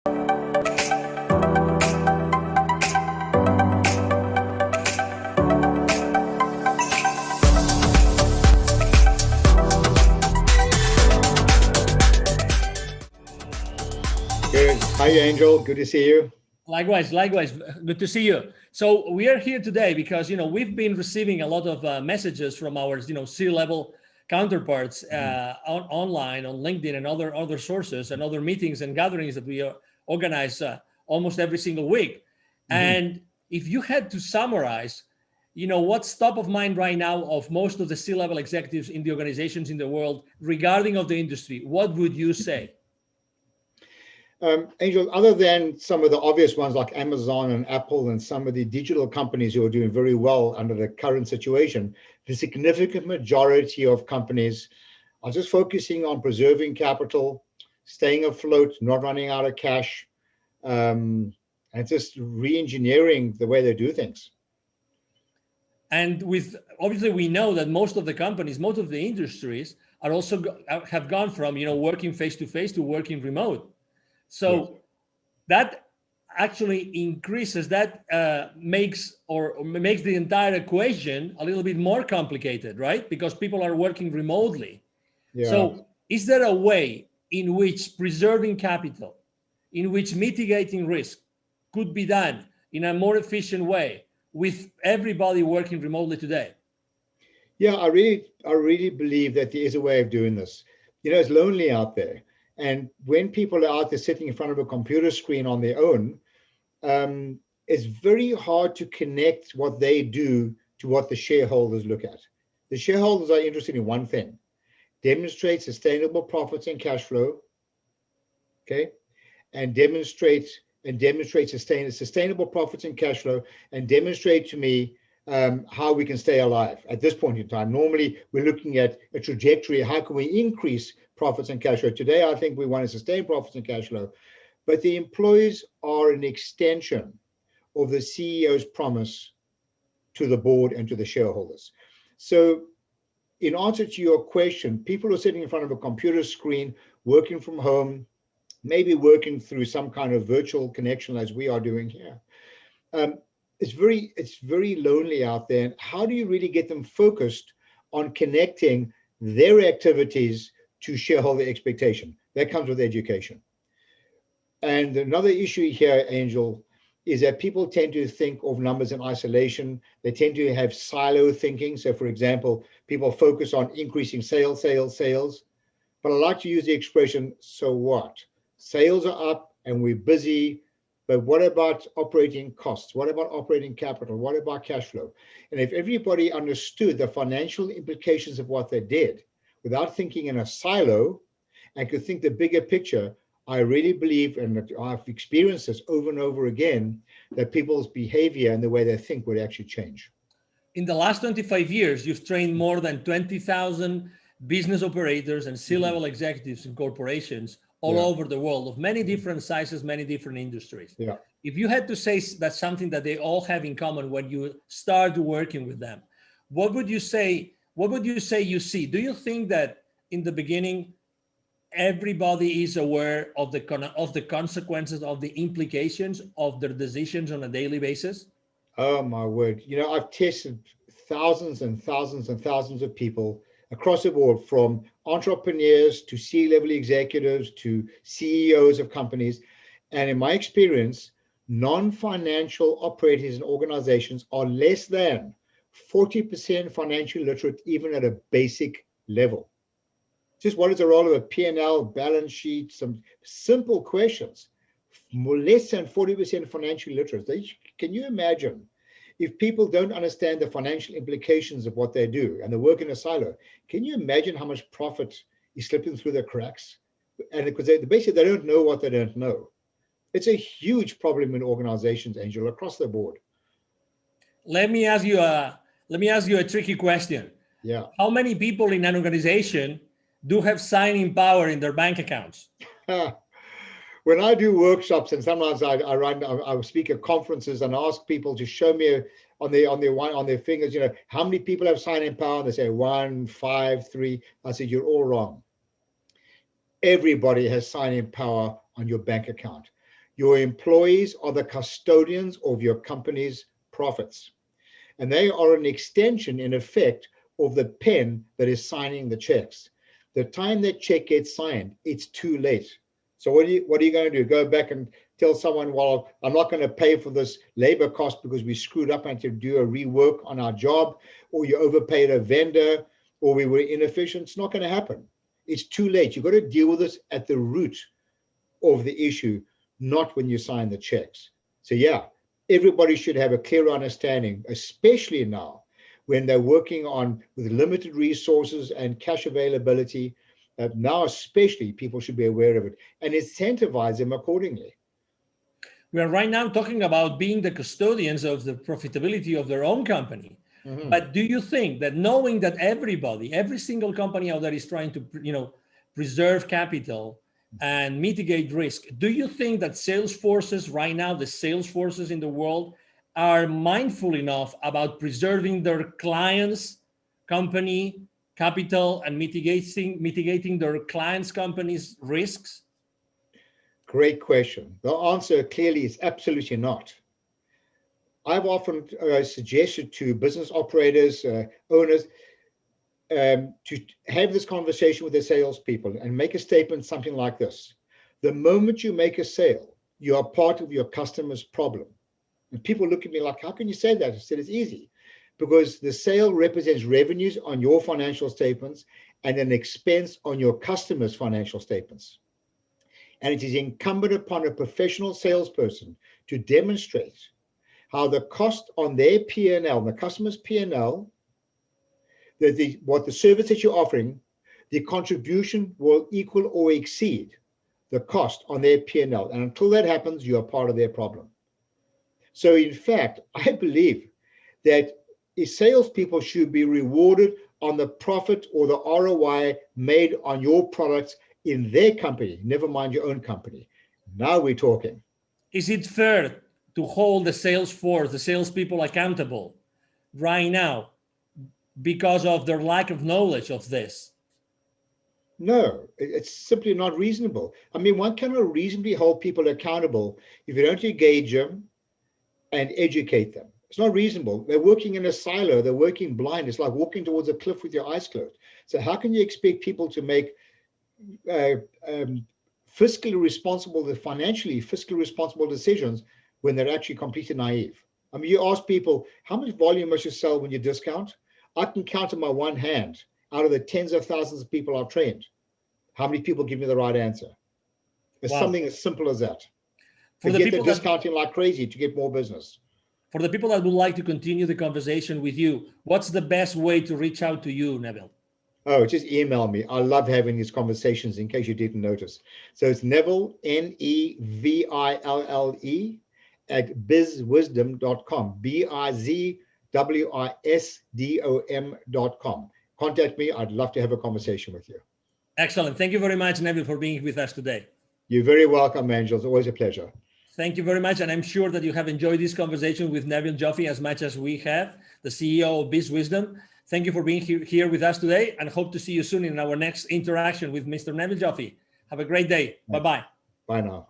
Good. Hi, Angel. Good to see you. Likewise. Good to see you. So we are here today because we've been receiving a lot of messages from our C-level counterparts online on LinkedIn and other sources and other meetings and gatherings that we organize almost every single week. And if you had to summarize, what's top of mind right now of most of the C-level executives in the organizations in the world regarding of the industry, what would you say? Angel, other than some of the obvious ones like Amazon and Apple and some of the digital companies who are doing very well under the current situation, the significant majority of companies are just focusing on preserving capital, staying afloat, not running out of cash, and just re-engineering the way they do things. And obviously we know that most of the companies, most of the industries are also have gone from working face-to-face to working remote. So that actually increases, that makes the entire equation a little bit more complicated, right? Because people are working remotely. Yeah. So is there a way in which preserving capital, in which mitigating risk could be done in a more efficient way with everybody working remotely today? Yeah, I really believe that there is a way of doing this. It's lonely out there. And when people are out there sitting in front of a computer screen on their own, it's very hard to connect what they do to what the shareholders look at. The shareholders are interested in one thing: demonstrate sustainable profits and cash flow, okay? And demonstrate sustainable profits and cash flow, and demonstrate to me how we can stay alive at this point in time. Normally, we're looking at a trajectory. How can we increase profits and cash flow? Today, I think we want to sustain profits and cash flow, but the employees are an extension of the CEO's promise to the board and to the shareholders. So in answer to your question, people are sitting in front of a computer screen, working from home, maybe working through some kind of virtual connection as we are doing here. It's very lonely out there. And how do you really get them focused on connecting their activities to shareholder expectation? That comes with education. And another issue here, Angel, is that people tend to think of numbers in isolation. They tend to have silo thinking. So for example, people focus on increasing sales. But I like to use the expression, so what? Sales are up and we're busy, but what about operating costs? What about operating capital? What about cash flow? And if everybody understood the financial implications of what they did without thinking in a silo and could think the bigger picture, I really believe, and I've experienced this over and over again, that people's behavior and the way they think would actually change. In the last 25 years, you've trained more than 20,000 business operators and C-level executives in corporations all over the world of many different sizes, many different industries. Yeah. If you had to say that's something that they all have in common when you start working with them, what would you say you see? Do you think that in the beginning, everybody is aware of the consequences, of the implications of their decisions on a daily basis? Oh my word. I've tested thousands and thousands and thousands of people across the board, from entrepreneurs to C-level executives to CEOs of companies. And in my experience, non-financial operators and organizations are less than 40% financially literate, even at a basic level. Just what is the role of a P&L, balance sheet, some simple questions. Less than 40% financially literate. Can you imagine if people don't understand the financial implications of what they do and they work in a silo? Can you imagine how much profit is slipping through the cracks? And because basically they don't know what they don't know. It's a huge problem in organizations, Angel, across the board. Let me ask you a tricky question. Yeah. How many people in an organization do have signing power in their bank accounts? When I do workshops, and sometimes I speak at conferences and ask people to show me on their fingers, how many people have signing power? And they say 1, 5, 3. I said, you're all wrong. Everybody has signing power on your bank account. Your employees are the custodians of your company's profits. And they are an extension, in effect, of the pen that is signing the checks. The time that check gets signed, it's too late. So what are you going to do? Go back and tell someone, well, I'm not going to pay for this labor cost because we screwed up and had to do a rework on our job, or you overpaid a vendor, or we were inefficient. It's not going to happen. It's too late. You've got to deal with this at the root of the issue, not when you sign the checks. So yeah, everybody should have a clear understanding, especially now when they're working on with limited resources and cash availability. Now especially people should be aware of it and incentivize them accordingly. We are right now talking about being the custodians of the profitability of their own company. Mm-hmm. But do you think that knowing that every single company out there is trying to, preserve capital and mitigate risk, do you think that sales forces right now, the sales forces in the world, are mindful enough about preserving their clients' company capital and mitigating their clients' companies' risks? Great question. The answer clearly is absolutely not. I've often suggested to business operators, owners, to have this conversation with their salespeople and make a statement something like this. The moment you make a sale, you are part of your customer's problem. And people look at me like, how can you say that? I said, it's easy. Because the sale represents revenues on your financial statements and an expense on your customer's financial statements. And it is incumbent upon a professional salesperson to demonstrate how the cost on their P&L, the customer's P&L, what the service that you're offering, the contribution will equal or exceed the cost on their P&L. And until that happens, you are part of their problem. So in fact, I believe that salespeople should be rewarded on the profit or the ROI made on your products in their company, never mind your own company. Now we're talking. Is it fair to hold the sales force, the salespeople accountable right now because of their lack of knowledge of this? No, it's simply not reasonable. I mean, one cannot reasonably hold people accountable if you don't engage them and educate them. It's not reasonable. They're working in a silo. They're working blind. It's like walking towards a cliff with your eyes closed. So how can you expect people to make fiscally responsible, financially fiscally responsible decisions when they're actually completely naive? I mean, you ask people, how much volume must you sell when you discount? I can count on my one hand out of the tens of thousands of people I've trained. How many people give me the right answer? It's something as simple as that. For the people discounting like crazy to get more business. For the people that would like to continue the conversation with you, what's the best way to reach out to you, Neville? Oh, just email me. I love having these conversations in case you didn't notice. So it's Neville, Neville, at bizwisdom.com, bizwisdom.com. Contact me. I'd love to have a conversation with you. Excellent. Thank you very much, Neville, for being with us today. You're very welcome, Angel. It's always a pleasure. Thank you very much. And I'm sure that you have enjoyed this conversation with Neville Joffe as much as we have, the CEO of Biz Wisdom. Thank you for being here with us today, and hope to see you soon in our next interaction with Mr. Neville Joffe. Have a great day. Bye-bye. Bye now.